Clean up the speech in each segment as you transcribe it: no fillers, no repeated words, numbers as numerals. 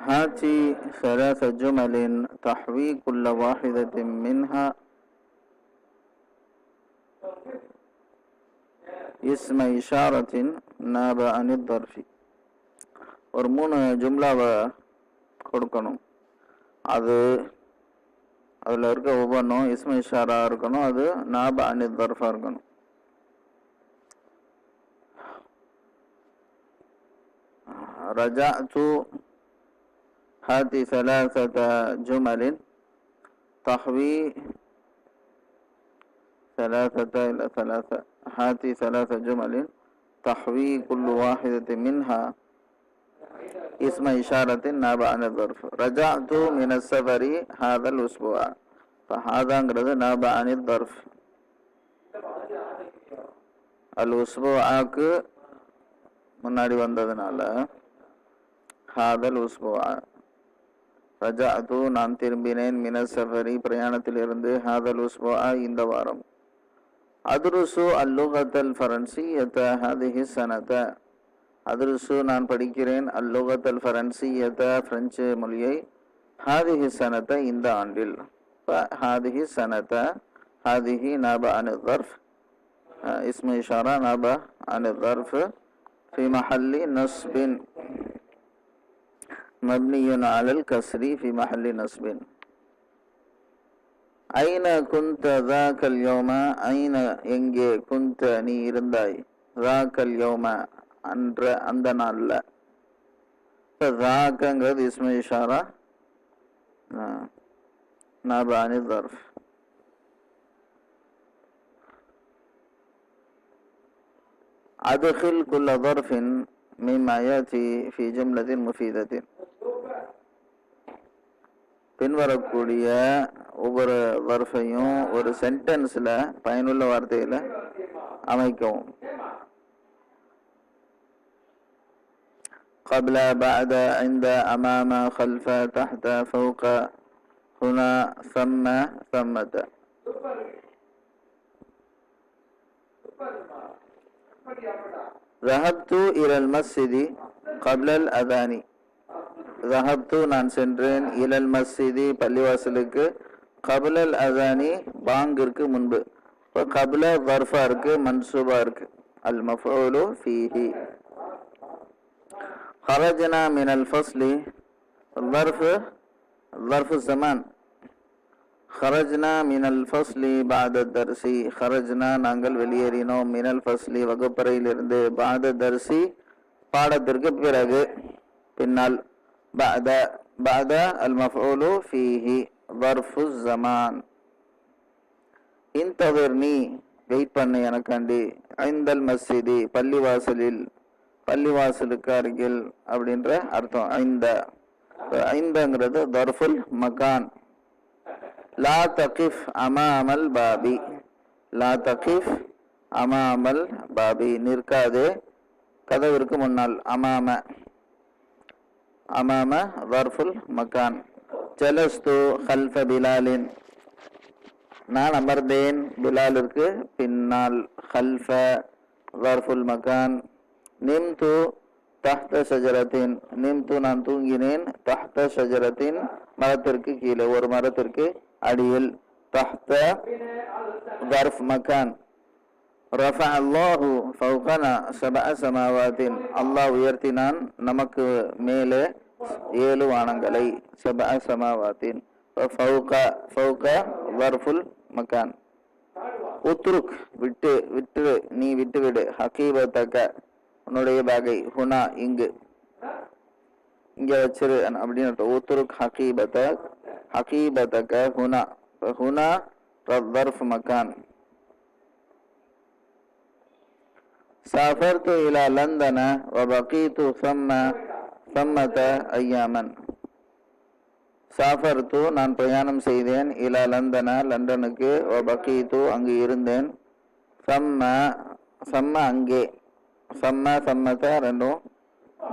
هاتي 3 جمل تحوي كل واحدة منها اسم إشارة ناب عن الظرف. ஒரு 3 ஜும்லாவை கொடுக்கணும். அதில் இருக்க ஒவ்வொன்றும் இஸ்ம இஷாரா இருக்கணும். அது நாப அனி தர்ஃபா இருக்கணும். رجعت هاتي 3 جمل تحوي 3 هاتي 3 جمل تحوي كل واحدة منها اسم إشارة نابع عن الظرف. رجعت من السفر هذا الأسبوع. فهذا نابع عن الظرف. الأسبوعக்கு முன்னாடி வந்ததுனால ஹாதல் உஸ்புஆ. ரஜஅது நான் திரும்பினேன், மின சஃபரி பிரயாணத்திலிருந்து, ஹாதல் உஸ்புஆ இந்த வாரம். அதுருசு அல்லுகத்தல் ஃபரன்சியத ஹாதிஹி சனத. அதுருசு நான் படிக்கிறேன், அல்லுகத்தல் ஃபரன்சியத பிரெஞ்சு மொழியை, ஹாதிஹி சனத இந்த ஆண்டில். ஹாதிஹி சனத, ஹாதிஹி நாப அனி ظرف اسم إشارة ناب عن الظرف في محل نصب مبني على الكسر في محل نصب. أين كنت ذاك اليوم. أين எங்கே كنت நீ இருந்தாய், ذاك اليوم அன்ற அந்த நாள்ல. ذاكங்கிறது اسم إشارة ناب عن الظرف. أدخل كل ظرف مما يأتي في جملة مفيدة. பின்வரக்கூடிய ஒவ்வொரு வர்ஃபையும் ஒரு சென்டென்ஸ்ல பயனுள்ள வார்த்தையில அமைக்கவும். قبل بعد عند أمام خلف تحت فوق هنا ثم ثمة. ذهبت إلى المسجد قبل الأذان. ذهبت நான் சென்றேன், இலல் மஸ்ஜிதி பள்ளிவாசலுக்கு, கபுலல் அதானி பாங்கிற்கு முன்பு. இப்போ கபுல வர்ஃபா இருக்கு, மன்சூபா இருக்கு. அல் மஃஊலு ஃபீஹி. خرجنا من الفصل ظرف الزمان. خرجنا من الفصل بعد الدرس. خرجنا நாங்கள் வெளியேறினோம், மினல் ஃபஸ்லி வகுப்பறையிலிருந்து, بعد الدرس பாடத்திற்கு பிறகு பின்னால். بعد المفعول فيه ظرف الزمان. انتظرني வெயிட் பண்ணு எனக்காண்டி, عند المسجد பள்ளிவாசலில், பள்ளிவாசலுக்கு அருகில் அப்படின்ற அர்த்தம். ஐந்தங்கிறது தர்ஃபுல் மகான். லா தகிஃப் அமாமல் பாபி. லா தகிஃப் அமாமல் பாபி நிற்காதே கதவிற்கு முன்னால். அமாம தர்ஃபுல் மகான். ஜலஸ்து கல்ஃப பிலாலின். நான் அமர்ந்தேன் பிலாலிற்கு பின்னால். கல்ஃப தர்ஃபுல் மகான். நிம்து தஹ்த ஷஜரத்தின். நிம்து நான் தூங்கினேன், தஹ்த ஷஜரத்தின் மரத்திற்கு கீழே, ஒரு மரத்திற்கு அடியில். தஹ்த ظرف மகான். ரஃபஅ அல்லாஹு ஃபௌகனா 7 சமாவாத்தின். அல்லாஹ் உயர்த்தினான் நமக்கு மேலே 7 வானங்களை. 7 சமாவாத்தின். ஃபௌக ظرفுல் மகான். உத்ருக் விட்டு நீ விட்டுவிடு. ஹகீபத்தக உன்னுடைய பேகை. ஹுனா இங்க வச்சிரு அப்படின்னு. உத்ருக் ஹகீபத்தக ஹுனா. ஹுனா ظرف மகான். سافرت إلى لندن وبقيت ثمة أياما. சாஃபர்து நான் பிரயாணம் செய்தேன், இலா லந்தன லண்டனுக்கு, வபகீது அங்கு இருந்தேன், சம்ம அங்கே, சம்மத ரெண்டும்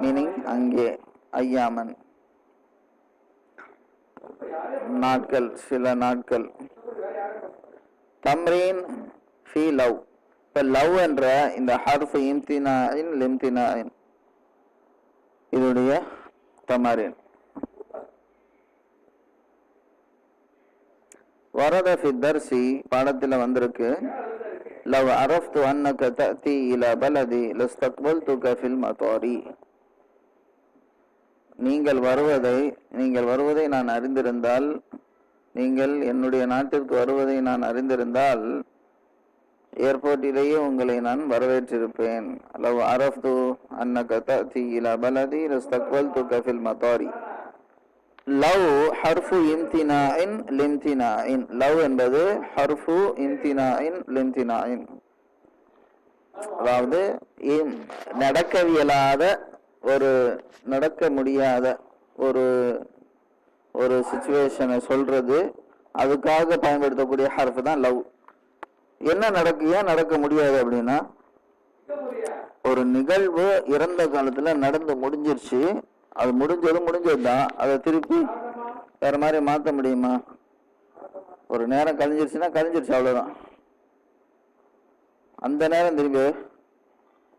மீனிங் அங்கே, ஐயாமன் நாட்கள், சில நாட்கள். தம்ரீன் ஃபி லவ். இப்போ லவ் என்ற இந்த ஹர்ஃப் இம்தினாயின் லிம்தினாயின், இதோடைய தமரீன். வரத ஃபி தர்சி பாடத்துல வந்திருக்கு. லவ் அரஃப்து அன்னக தஅதி இலா பலதி லஸ்தக்பல்துக ஃபில் மதாரி. நீங்கள் வருவதை நான் அறிந்திருந்தால், நீங்கள் என்னுடைய நாட்டிற்கு வருவதை நான் அறிந்திருந்தால் ஏர்போர்ட்டிலேயே உங்களை நான் வரவேற்றிருப்பேன். லவ் அரஃப்து அன்னக தஅதி இலா பலதி லஸ்தக்பல்துக ஃபில் மதாரி. லவ் ஹர்ஃபு இம்தினாஇன் லிம்தினாஇன். லவ் என்பது ஹர்ஃபு இம்தினாஇன் லிம்தினாஇன், அதாவது நடக்கவியலாத நடக்க முடியாத ஒரு சிச்சுவேஷனை சொல்றது, அதுக்காக பயன்படுத்தக்கூடிய ஹர்ஃப் தான் லவ். என்ன நடக்க முடியாது அப்படின்னா, ஒரு நிகழ்வு இறந்த காலத்துல நடந்து முடிஞ்சிருச்சு, அது முடிஞ்சது தான். அதை திருப்பி வேற மாதிரி மாற்ற முடியுமா? ஒரு நேரம் கழிஞ்சிருச்சு, அவ்வளவுதான். அந்த நேரம்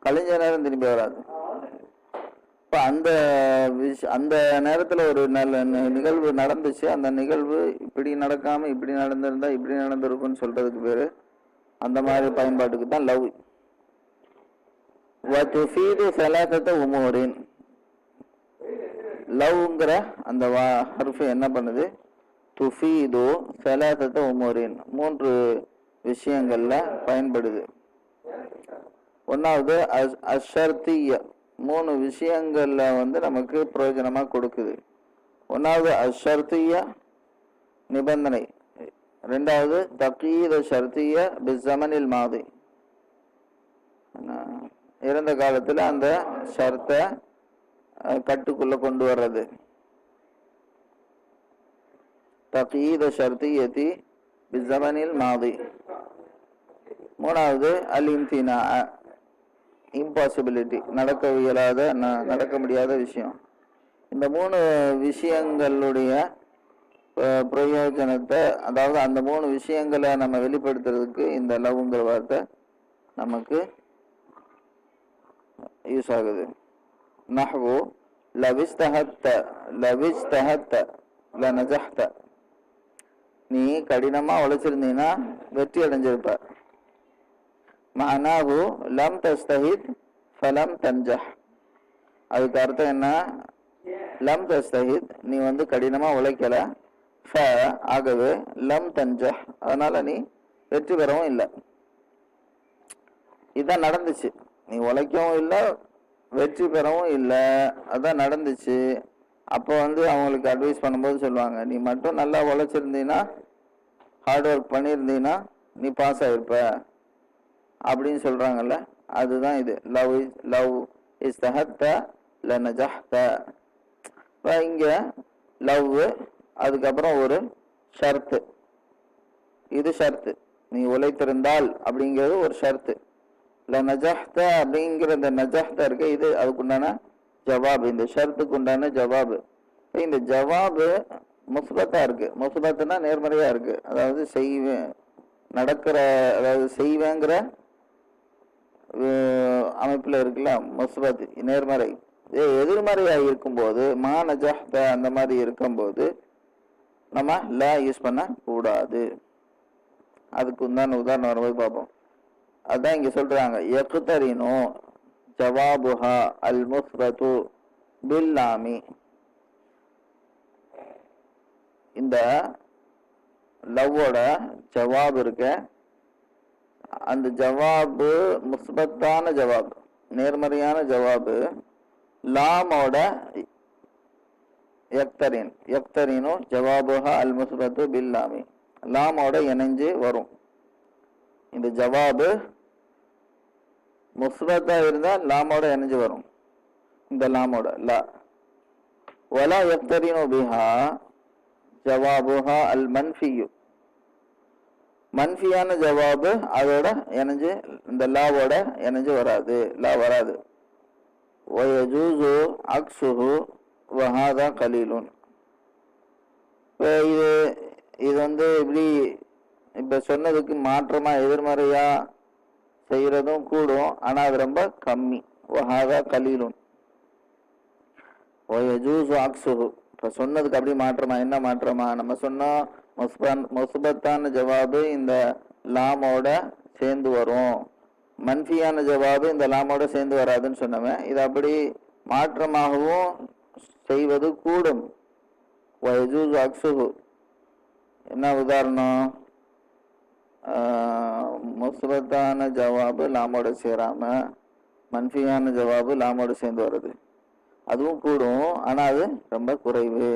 கழிஞ்ச நேரம் திரும்பி வராது. இப்ப அந்த நேரத்துல ஒரு நல்ல நிகழ்வு நடந்துச்சு, அந்த நிகழ்வு இப்படி நடக்காம இப்படி நடந்திருந்தா இப்படி நடந்திருக்கும்னு சொல்றதுக்கு பேரு அந்த மாதிரி பயன்பாட்டுக்கு தான் லவ். வதுஃபீது ஸலாஸத உமூரின். லவ்ங்கிற அந்த ஹர்ஃப் என்ன பண்ணுது? துஃபீது ஸலாஸத உமூரின், 3 விஷயங்கள்ல பயன்படுது. ஒன்னாவது அஷ்ஷர்திய்ய, 3 விஷயங்கள்ல நமக்கு பிரயோஜனமா கொடுக்குது. ஒன்னாவது அஷ்ஷர்திய்ய, நிபந்தனை. ரெண்டாவது தகீத ஷர்திய்ய பிஸ்ஸமனில் மாதி, இறந்த காலத்துல அந்த ஷர்த்தை கட்டுக்குள்ள கொண்டு வர்றது. தகீத ஷர்திய்யதி பிஸ்ஸமனில் மாதி. மூணாவது அல் இம்தினா, இம்பாசிபிலிட்டி, நடக்க முடியாத விஷயம். இந்த 3 விஷயங்களுடைய பிரயோஜனத்தை, அதாவது அந்த 3 விஷயங்களை நம்ம வெளிப்படுத்துறதுக்கு இந்த லவ்ங்கிற வார்த்தை நமக்கு யூஸ் ஆகுது. நஹ்வு லவிஸ்தஹத்த லநஜஹ்த. நீ கடினமா உழைச்சிருந்தீங்கன்னா வெற்றி அடைஞ்சிருப்ப. மஅனாஹு லம் தஸ்தஹித் ஃபலம் தன்ஜஹ். அதுக்கு அர்த்தம் என்ன? லம் தஸ்தஹித், நீ கடினமா உழைக்கல, ஃப ஆகவே லம் தன்ஜஹ், அதனால நீ வெற்றி பெறவும் இல்லை. இதுதான் நடந்துச்சு. நீ உழைக்கவும் இல்லை, வெற்றி பெறவும் இல்லை, அதான் நடந்துச்சு. அப்போ அவங்களுக்கு அட்வைஸ் பண்ணும்போது சொல்லுவாங்க, நீ மட்டும் நல்லா உழைச்சிருந்தீங்கன்னா, ஹார்ட் ஒர்க் பண்ணியிருந்தீங்கன்னா நீ பாஸ் ஆயிருப்ப அப்படின்னு சொல்றாங்கல்ல. அதுதான் இது லவ் இஸ்தஹத்த லநஜஹ்த. இங்க லவ், அதுக்கப்புறம் ஒரு ஷர்த்து. இது ஷர்த்து, நீ உழைத்திருந்தால் அப்படிங்கிறது ஒரு ஷர்த்து. லநஜஹ்த அப்படிங்கிற இந்த நஜஹ்த இருக்கு, இது அதுக்குண்டான ஜவாபு, இந்த ஷர்த்துக்கு உண்டான ஜவாபு. இந்த ஜவாபு முஸ்பத்தா இருக்கு. முஸ்பத்துனா நேர்மறையா இருக்கு, அதாவது செய்வேங்கிற அமைப்புல இருக்குல்ல முஸ்பத், நேர்மறை. எதிர்மறையாக இருக்கும்போது மா நஜஹ்த அந்த மாதிரி இருக்கும்போது நம்ம லா யூஸ் பண்ண கூடாது. அதுக்கு உதாரணம் வரும்போது பார்ப்போம். அதான் இங்க சொல்றாங்க, யக்தரினு ஜவாபுஹா அல் முஸ்பத்து பில்லாமி. இந்த லவ்வோட ஜவாப் இருக்க, அந்த ஜவாபு முஸ்பத்தான ஜவாப், நேர்மறையான ஜவாபு லாமோட யக்தரினு ஜவாபுஹா அல் முஸ்பத்து பில்லாமி, லாமோட இணைஞ்சு வரும். இந்த ஜவாபு முஸ்பத்தா இருந்தா லாமோட இணைஞ்சு வரும், இந்த லாமோட லா. வலா யக்தரினு பிஹா ஜவாபுஹா அல் மன்ஃபியு, மன்ஃபியான ஜவாபு அதோட இணைஞ்சு, இந்த லாவோட இணைஞ்சு வராது, லா வராது. வயஜூஸு அக்ஸுஹு வஹாதா கலீலுன். இது இப்படி இப்ப சொன்னதுக்கு மாற்றமா எதிர்மறையா செய்யறதும் கூடும், ஆனா அது ரொம்ப கம்மி. வஹாதா கலீலுன் வயஜூஸு அக்ஸுஹு. இப்ப சொன்னதுக்கு அப்படி மாற்றமா, என்ன மாற்றமா? நம்ம சொன்னோம் முஸ்பத்தான ஜவாபு இந்த லாமோட சேர்ந்து வரும், மன்ஃபியான ஜவாபு இந்த லாமோட சேர்ந்து வராதுன்னு சொன்னவன். இது அப்படி மாற்றமாகவும் செய்வது கூடும். வயஜூஸ் அக்ஸுஹு, என்ன உதாரணம்? முஸ்பத்தான ஜவாபு லாமோட சேராம மன்ஃபியான ஜவாபு லாமோட சேர்ந்து வருது, அதுவும் கூடும். ஆனா அது ரொம்ப குறைவு,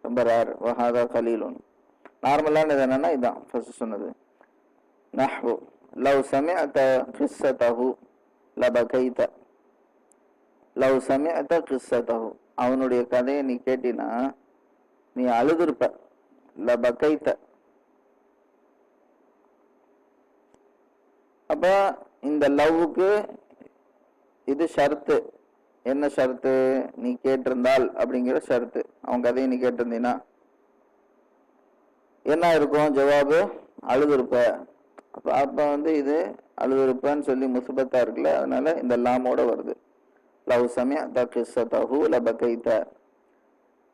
ரொம்ப ரேர். வஹாதா கலீலுன். நார்மலானது என்னன்னா இதான் ஃபர்ஸ்ட் சொன்னது. நஹ்வு லவ் சமிஅத கிஸ்ஸதஹு லபகைத. லவ் சமிஅத கிஸ்ஸதஹு, அவனுடைய கதையை நீ கேட்டினா நீ அழுதுருப்ப. லபகைத. அப்ப இந்த லவ்வுக்கு இது ஷர்த்து. என்ன ஷர்த்து? நீ கேட்டிருந்தால் அப்படிங்கிற ஷர்த்து. அவன் கதையை நீ கேட்டிருந்தீனா என்ன இருக்கும் ஜவாபு? அழுதுருப்ப. அப்ப இது அழுதுருப்பன்னு சொல்லி முஸ்பத்தா இருக்குல்ல, அதனால இந்த லாமோட வருது. லவ் சமிஅத கிஸ்ஸதஹு லபகைத.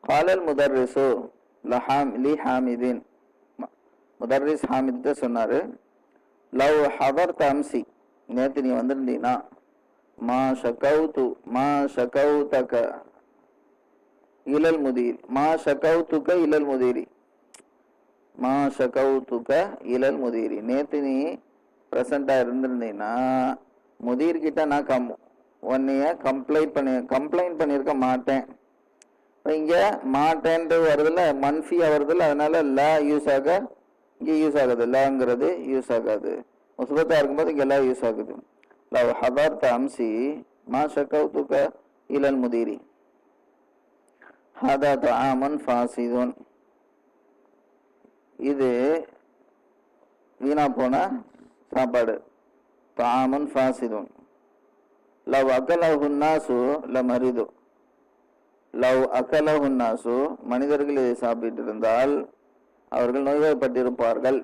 காலல் முதர்ரிசு லி ஹாமிதின். முதர்ரிஸ் ஹாமித் தான் சொன்னாரு, லவ் ஹதர்த அம்சி, நேற்று நீ வந்திருந்தீனா, மா ஷகௌதக இலல் முதீர். மா ஷகௌதுக இலல் முதீரி. மா ஷகௌதுக இலல் முதீரி. நேற்று நீ ப்ரெசண்டா இருந்திருந்தீங்கன்னா முதீர் கிட்ட நான் உன்னைய கம்ப்ளைண்ட் பண்ணியிருக்க மாட்டேன். இங்க மாட்டேன்றது வருதுல, மன்ஃபியா வருதுல, அதனால லா யூஸ் ஆக இங்கே யூஸ் ஆகுது. லாங்கிறது யூஸ் ஆகாது. முஸ்பத்தா இருக்கும்போது இங்க லா யூஸ் ஆகுது. லவ் ஹதர்த அம்சி மா ஷகௌதுக இலல் முதீரி. ஹதா தஆமுன் ஃபாசிதுன், இது வீணா போன சாப்பாடு. தஆமுன் ஃபாசிதுன். லவ் அகலஹு நாசு லமரிது. லவ் அகலஹு நாசு, மனிதர்கள் இதை சாப்பிட்டு இருந்தால் அவர்கள் நோய்வாய்ப்பட்டிருப்பார்கள்.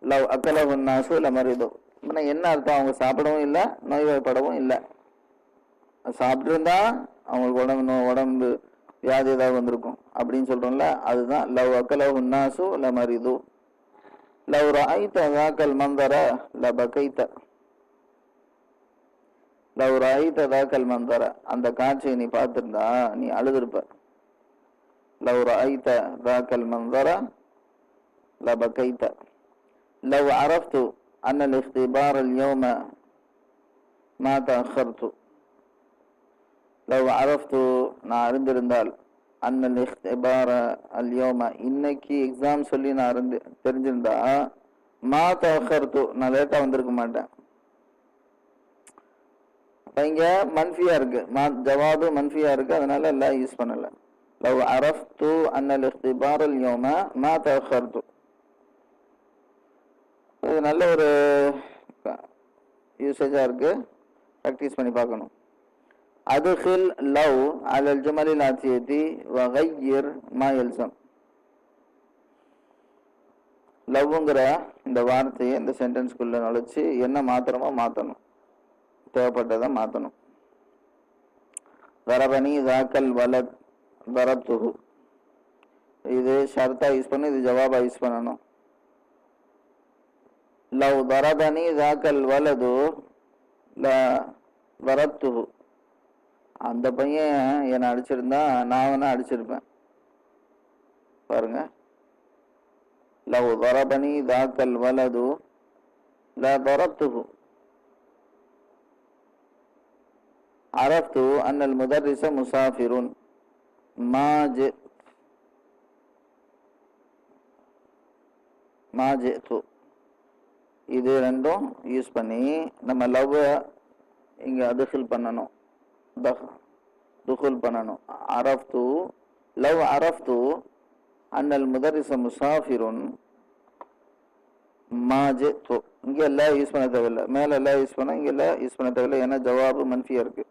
லவ் அகலஹு நாசு லமரிது, என்ன அர்த்தம்? அவங்க சாப்பிடவும் இல்லை, நோய்வாய்ப்படவும் இல்லை. சாப்பிட்டு இருந்தா அவங்களுக்கு உடம்பு வியாதி ஏதாவது வந்திருக்கும் அப்படின்னு சொல்றோம்ல, அதுதான் லவ் அகலஹு நாசு லமரிது. லவ் ரஅய்த ذاக்கல் மந்தர லபகைத. லவ் ரஅய்த ذاக்கல் மந்தர, அந்த காட்சியை நீ பார்த்திருந்தா நீ அழுதுருப்ப. லவ் ரஅய்த ذاக்கல் மந்தர லபகைத. லவ் அரஃப்து அன்னல் இஃப்திபார் அல்யௌம மா தஅخرت. லவ் அரஃப்து, நான் அறிந்திருந்தால், அன்னல் இஃப்திபார அல்யௌம, இன்னைக்கு எக்ஸாம் சொல்லி நான் தெரிஞ்சிருந்தா, மா தஅخرت, நான் லேட்டா வந்திருக்க மாட்டேன். இங்க மன்ஃபியா இருக்கு, ஜவாபு மன்ஃபியா இருக்கு, அதனால லா யூஸ் பண்ணல. லவ் அரஃப்து அன்னல் இஃப்திபார அல்யௌம மா தஅخرت. இது நல்ல ஒரு யூசேஜா இருக்கு, ப்ராக்டிஸ் பண்ணி பார்க்கணும். அதுகில் லவ் அலல் ஜுமலில் ஆத்தியதி வகையிர் மா யல்சம். லவ்ங்கிற இந்த வார்த்தையை இந்த சென்டென்ஸ்குள்ள நுழைச்சு என்ன மாத்திரமோ மாற்றணும், தேவைப்பட்டதை மாற்றணும். தரபனி தாக்கல் வலத் தரப்துஹு, இது ஷர்த்தா யூஸ் பண்ணணும், இது ஜவாபா யூஸ் பண்ணணும். லவ் தரபனி தாக்கல் வலது ல தரப்துஹு, அந்த பையன் என்னை அடிச்சிருந்தா நான் வேணா அடிச்சிருப்பேன். பாருங்க, லவ் தரபனி தாக்கல் வலது ல தரப்துஹு. அரஃப்து அன்னல் முதர்ரிஸ முசாஃபிருன் மா ஜிஅது. இது ரெண்டும் யூஸ் பண்ணி நம்ம லவ் இங்க அதுகில் பண்ணணும், துகுல் பண்ணணும். அரஃப்து, லவ் அரஃப்து அன்னல் முதர்ரிஸ முசாஃபிருன் மா ஜிஅது. இங்க எல்லாம் யூஸ் பண்ண தேவையில்லை, மேல எல்லாம் யூஸ் பண்ண, இங்க எல்லாம் யூஸ் பண்ண தேவையில்லை, ஏன்னா ஜவாபு மன்ஃபியா இருக்கு.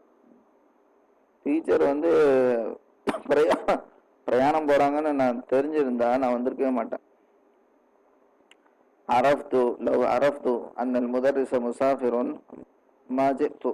டீச்சர் பிரயாணம் போறாங்கன்னு நான் தெரிஞ்சிருந்தா நான் வந்திருக்கவே மாட்டேன். அரஃப்து, லவ் அரஃப்து அன்னல் முதர்ரிஸ முசாஃபிருன் மா ஜிஅது.